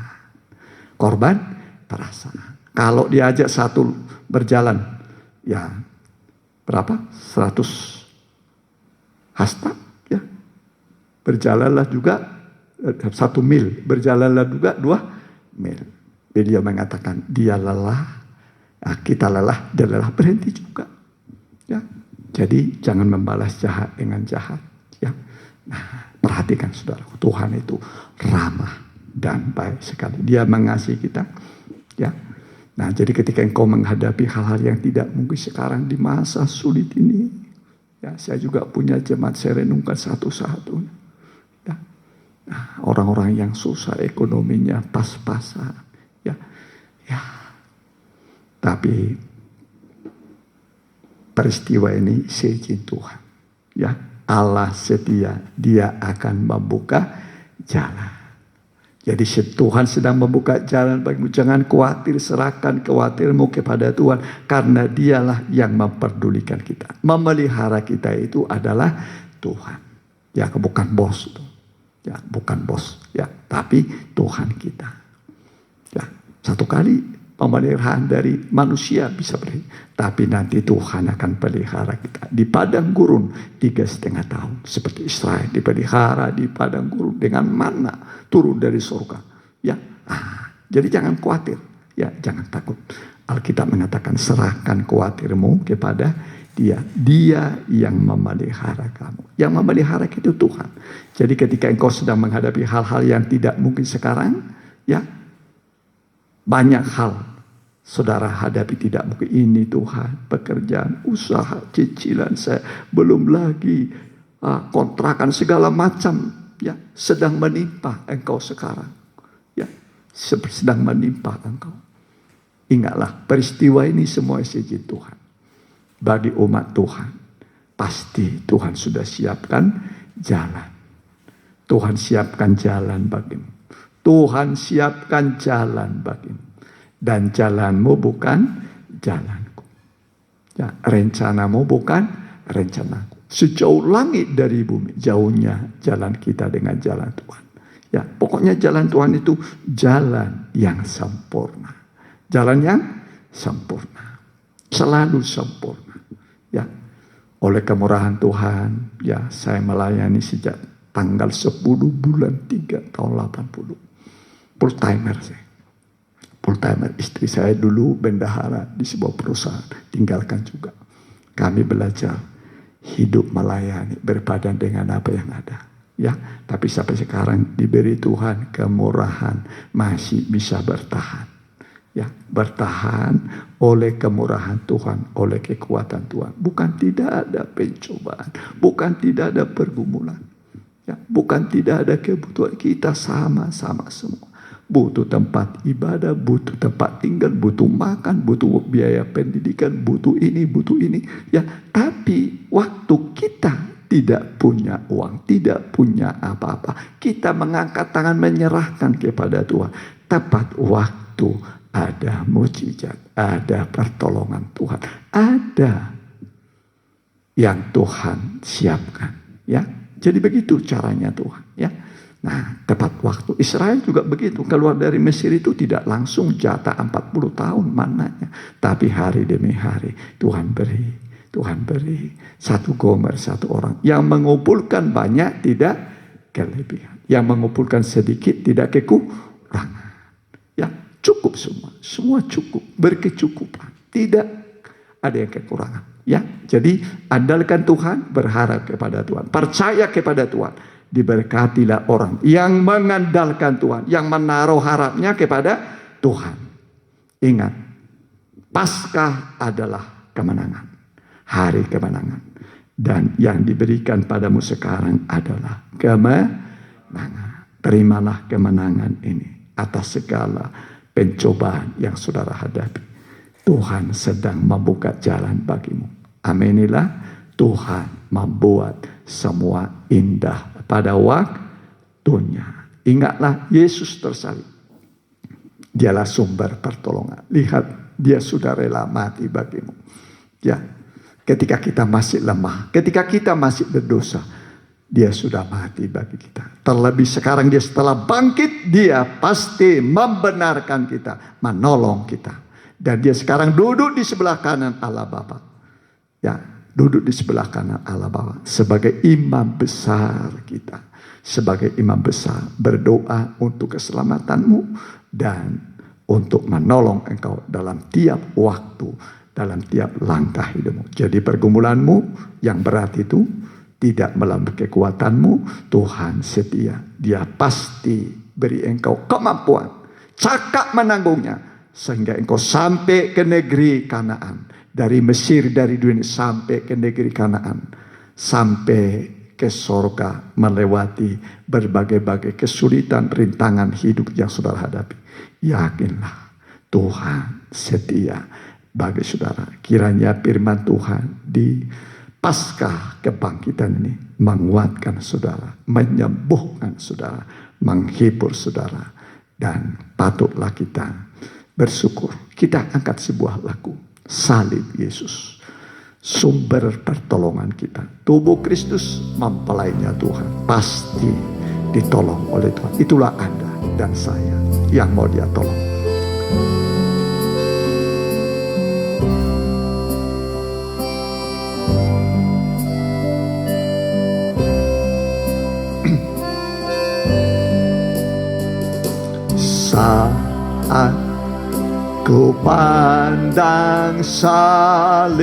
Speaker 2: Korban perasaan. Kalau diajak satu berjalan, ya berapa? 100 hasta. Ya. Berjalanlah juga 1 mil, berjalanlah juga 2 mil. Dia mengatakan dia lelah, kita lelah, dia lelah, berhenti juga. Ya, jadi jangan membalas jahat dengan jahat. Ya, nah, perhatikan saudara, Tuhan itu ramah dan baik sekali. Dia mengasihi kita. Ya, nah jadi ketika engkau menghadapi hal-hal yang tidak mungkin sekarang di masa sulit ini, ya saya juga punya jemaat, saya renungkan satu-satu. Nah, orang-orang yang susah ekonominya pas-pasan, ya, tapi peristiwa ini seizin Tuhan, ya, Allah setia, Dia akan membuka jalan. Jadi Tuhan sedang membuka jalan bagimu, jangan khawatir, serahkan khawatirmu kepada Tuhan, karena Dialah yang memperdulikan kita, memelihara kita itu adalah Tuhan, ya, bukan bos tuh. Ya, bukan bos, ya, tapi Tuhan kita. Ya, satu kali pemeliharaan dari manusia bisa beri, tapi nanti Tuhan akan pelihara kita di padang gurun 3,5 tahun, seperti Israel dipelihara di padang gurun dengan manna turun dari surga. Ya, jadi jangan khawatir, ya, jangan takut. Alkitab mengatakan serahkan khawatirmu kepada Dia. Dia yang memelihara kamu. Yang memelihara itu Tuhan. Jadi ketika engkau sedang menghadapi hal-hal yang tidak mungkin sekarang, ya, banyak hal saudara hadapi tidak mungkin. Ini Tuhan, pekerjaan, usaha, cicilan saya, belum lagi kontrakan segala macam. ya, sedang menimpa engkau sekarang. Ya, sedang menimpa engkau. Ingatlah, peristiwa ini semua izin Tuhan. Bagi umat Tuhan, pasti Tuhan sudah siapkan jalan. Tuhan siapkan jalan bagimu. Tuhan siapkan jalan bagimu. Dan jalanmu bukan jalanku. Ya, rencanamu bukan rencanaku. Sejauh langit dari bumi, jauhnya jalan kita dengan jalan Tuhan. Ya, pokoknya jalan Tuhan itu jalan yang sempurna. Jalan yang sempurna. Selalu sempurna. Ya, oleh kemurahan Tuhan, ya, saya melayani sejak tanggal 10 bulan 3 tahun 80. Full timer saya. Full timer, istri saya dulu bendahara di sebuah perusahaan, tinggalkan juga. Kami belajar hidup melayani, berpadan dengan apa yang ada. Ya, tapi sampai sekarang diberi Tuhan kemurahan, masih bisa bertahan. Ya, bertahan oleh kemurahan Tuhan, oleh kekuatan Tuhan. Bukan tidak ada pencobaan, bukan tidak ada pergumulan. Ya, bukan tidak ada kebutuhan, kita sama-sama semua. Butuh tempat ibadah, butuh tempat tinggal, butuh makan, butuh biaya pendidikan, butuh ini. Ya, tapi waktu kita tidak punya uang, tidak punya apa-apa, kita mengangkat tangan menyerahkan kepada Tuhan. Tepat waktu ada mujizat, ada pertolongan Tuhan, ada yang Tuhan siapkan. Ya, jadi begitu caranya Tuhan. Ya. Nah, tepat waktu. Israel juga begitu. Keluar dari Mesir itu tidak langsung jatah 40 tahun mananya. Tapi hari demi hari Tuhan beri. Tuhan beri. Satu gomer, satu orang. Yang mengumpulkan banyak tidak kelebihan. Yang mengumpulkan sedikit tidak kekurangan. Ya, cukup semua. Semua cukup. Berkecukupan. Tidak ada yang kekurangan. Ya, jadi andalkan Tuhan, berharap kepada Tuhan. Percaya kepada Tuhan. Diberkatilah orang yang mengandalkan Tuhan, yang menaruh harapnya kepada Tuhan. Ingat, Paskah adalah kemenangan, hari kemenangan. Dan yang diberikan padamu sekarang adalah kemenangan. Terimalah kemenangan ini atas segala pencobaan yang saudara hadapi. Tuhan sedang membuka jalan bagimu. Aminilah, Tuhan membuat semua indah pada waktunya. Ingatlah, Yesus tersalib. Dialah sumber pertolongan. Lihat, dia sudah rela mati bagimu. Ya, ketika kita masih lemah, ketika kita masih berdosa, dia sudah mati bagi kita. Terlebih sekarang dia setelah bangkit, dia pasti membenarkan kita, menolong kita. Dan dia sekarang duduk di sebelah kanan Allah Bapa. Ya, duduk di sebelah kanan Allah Bapa sebagai imam besar kita. Sebagai imam besar berdoa untuk keselamatanmu dan untuk menolong engkau dalam tiap waktu, dalam tiap langkah hidupmu. Jadi pergumulanmu yang berat itu tidak melampaui kekuatanmu. Tuhan setia. Dia pasti beri engkau kemampuan, cakap menanggungnya, sehingga engkau sampai ke negeri Kanaan. Dari Mesir, dari dunia sampai ke negeri Kanaan. Sampai ke sorga, melewati berbagai-bagai kesulitan, rintangan hidup yang saudara hadapi. Yakinlah, Tuhan setia bagi saudara. Kiranya firman Tuhan di Paskah kebangkitan ini menguatkan saudara, menyembuhkan saudara, menghibur saudara. Dan patutlah kita bersyukur. Kita angkat sebuah lagu. Salib Yesus, sumber pertolongan kita. Tubuh Kristus mempelainya Tuhan, pasti ditolong oleh Tuhan. Itulah Anda dan saya yang mau Dia tolong. Saat ku pandang salib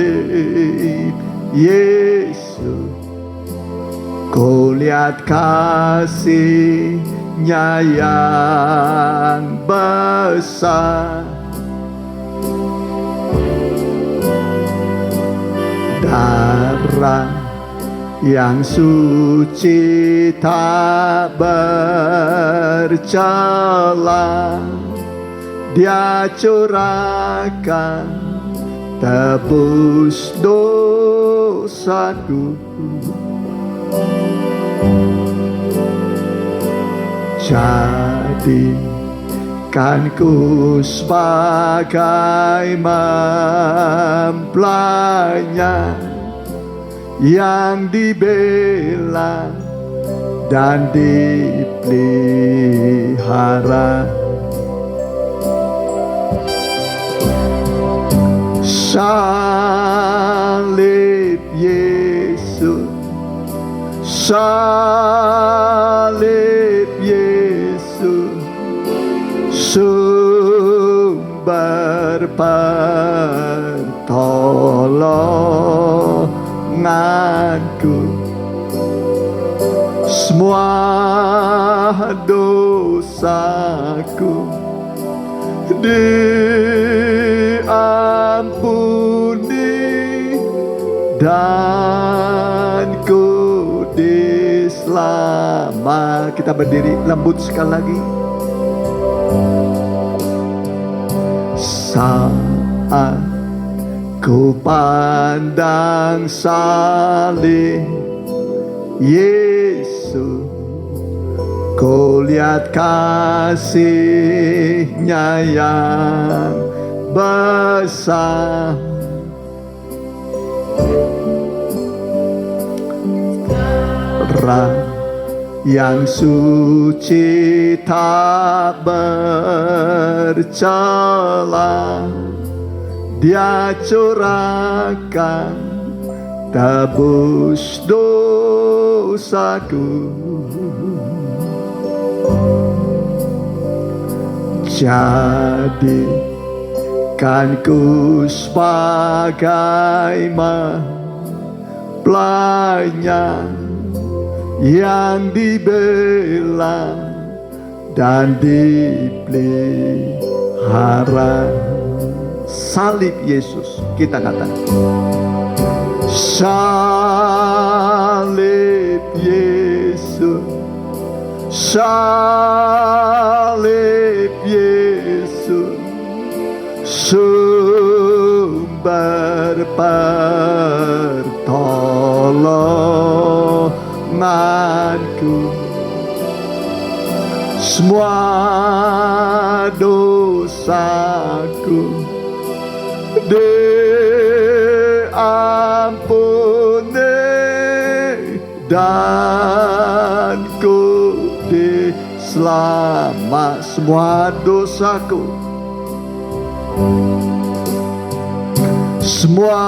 Speaker 2: Yesus, ku lihat kasih-Nya yang besar. Darah
Speaker 1: yang suci tak bercela, Dia curahkan tebus dosaku. Jadikan ku sebagai mempelainya yang dibela dan dipelihara. Salib Yesus, salib Yesus, sumber pertolonganku. Semua dosaku diampuni dan ku diselamatkan. Kita berdiri lembut sekali lagi. Saat ku pandang salib Yesus, ku lihat kasih-Nya yang besar. Yang suci tak bercela, Dia curahkan tebus dosaku. Jadikan ku sebagai mempelainya yang dibela dan dipelihara. Salib Yesus, kita katakan. Salib Yesus, salib Yesus, sumber pertolonganku. Semua dosaku diampuni dan ku diselamatkan. Semua dosaku, semua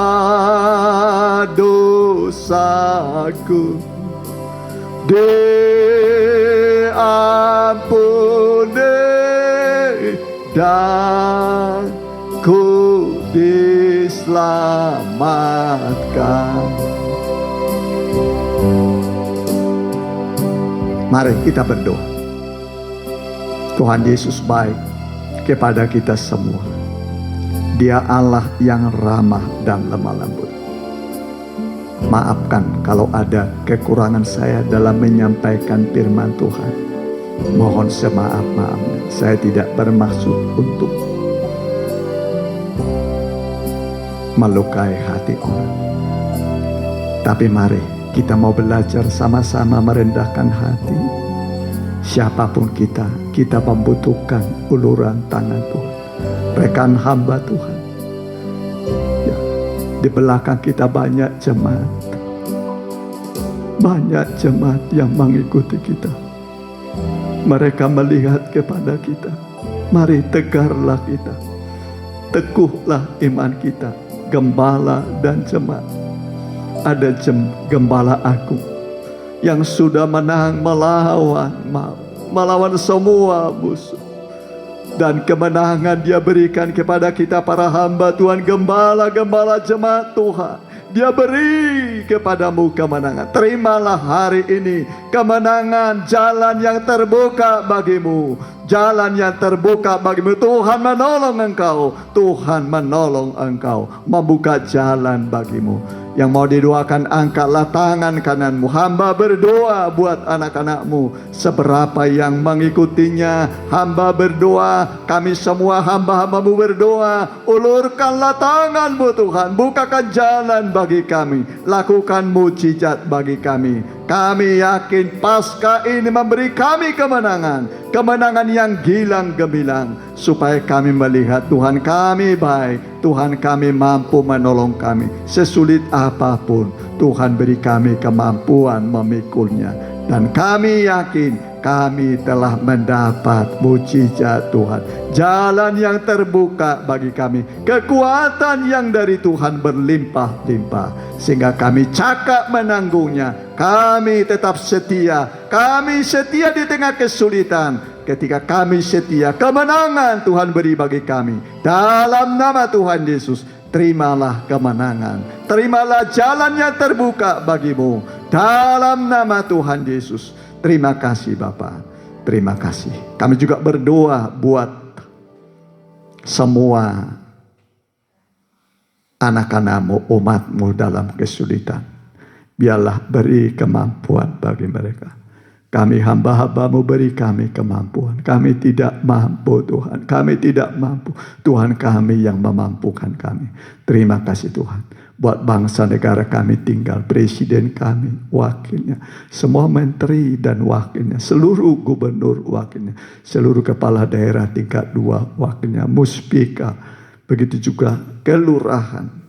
Speaker 1: dosaku diampuni dan ku diselamatkan. Mari kita berdoa. Tuhan Yesus baik kepada kita semua. Dia Allah yang ramah dan lemah lembut. Maafkan kalau ada kekurangan saya dalam menyampaikan firman Tuhan. Mohon semaaf-maafnya. Saya tidak bermaksud untuk melukai hati orang. Tapi mari kita mau belajar sama-sama merendahkan hati. Siapapun kita membutuhkan uluran tangan Tuhan. Rekan hamba Tuhan, ya, di belakang kita banyak jemaat. Banyak jemaat yang mengikuti kita. Mereka melihat kepada kita. Mari tegarlah kita. Teguhlah iman kita. Gembala dan jemaat. Ada gembala agung yang sudah menang melawan semua musuh. Dan kemenangan Dia berikan kepada kita para hamba Tuhan, gembala-gembala jemaat Tuhan. Dia beri kepadamu kemenangan. Terimalah hari ini kemenangan, jalan yang terbuka bagimu. Jalan yang terbuka bagimu. Tuhan menolong engkau. Tuhan menolong engkau. Membuka jalan bagimu. Yang mau didoakan, angkatlah tangan kananmu. Hamba berdoa buat anak-anakmu. Seberapa yang mengikutinya, hamba berdoa. Kami semua hamba-hambamu berdoa. Ulurkanlah tanganmu Tuhan. Bukakan jalan bagi kami. Lakukan mujizat bagi kami. Kami yakin Paskah ini memberi kami kemenangan. Kemenangan yang gilang gemilang. Supaya kami melihat Tuhan kami baik. Tuhan kami mampu menolong kami. Sesulit apapun Tuhan beri kami kemampuan memikulnya. Dan kami yakin kami telah mendapat mujizat Tuhan. Jalan yang terbuka bagi kami. Kekuatan yang dari Tuhan berlimpah-limpah. Sehingga kami cakap menanggungnya. Kami tetap setia. Kami setia di tengah kesulitan. Ketika kami setia, kemenangan Tuhan beri bagi kami. Dalam nama Tuhan Yesus, terimalah kemenangan. Terimalah jalan yang terbuka bagimu. Dalam nama Tuhan Yesus. Terima kasih Bapa. Terima kasih. Kami juga berdoa buat semua anak-anakmu, umatmu dalam kesulitan. Biarlah beri kemampuan bagi mereka. Kami hamba-hambamu, beri kami kemampuan. Kami tidak mampu Tuhan. Kami tidak mampu. Tuhan kami yang memampukan kami. Terima kasih Tuhan. Buat bangsa negara kami tinggal. Presiden kami, wakilnya. Semua menteri dan wakilnya. Seluruh gubernur wakilnya. Seluruh kepala daerah tingkat 2 wakilnya. Muspika. Begitu juga kelurahan.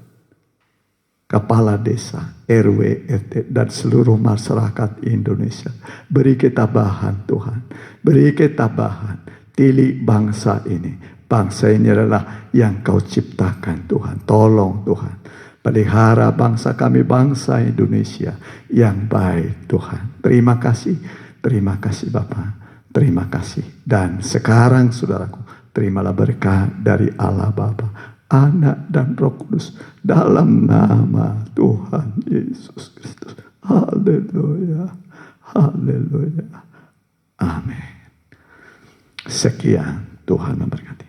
Speaker 1: Kepala desa, RW, RT, dan seluruh masyarakat Indonesia. Beri ketabahan Tuhan. Beri ketabahan. Tilik bangsa ini. Bangsa ini adalah yang Kau ciptakan Tuhan. Tolong Tuhan. Pelihara bangsa kami, bangsa Indonesia yang baik Tuhan. Terima kasih. Terima kasih Bapa. Terima kasih. Dan sekarang saudaraku, terimalah berkah dari Allah Bapa, Anak dan Roh Kudus dalam nama Tuhan Yesus Kristus. Haleluya. Haleluya. Amin. Sekian, Tuhan memberkati.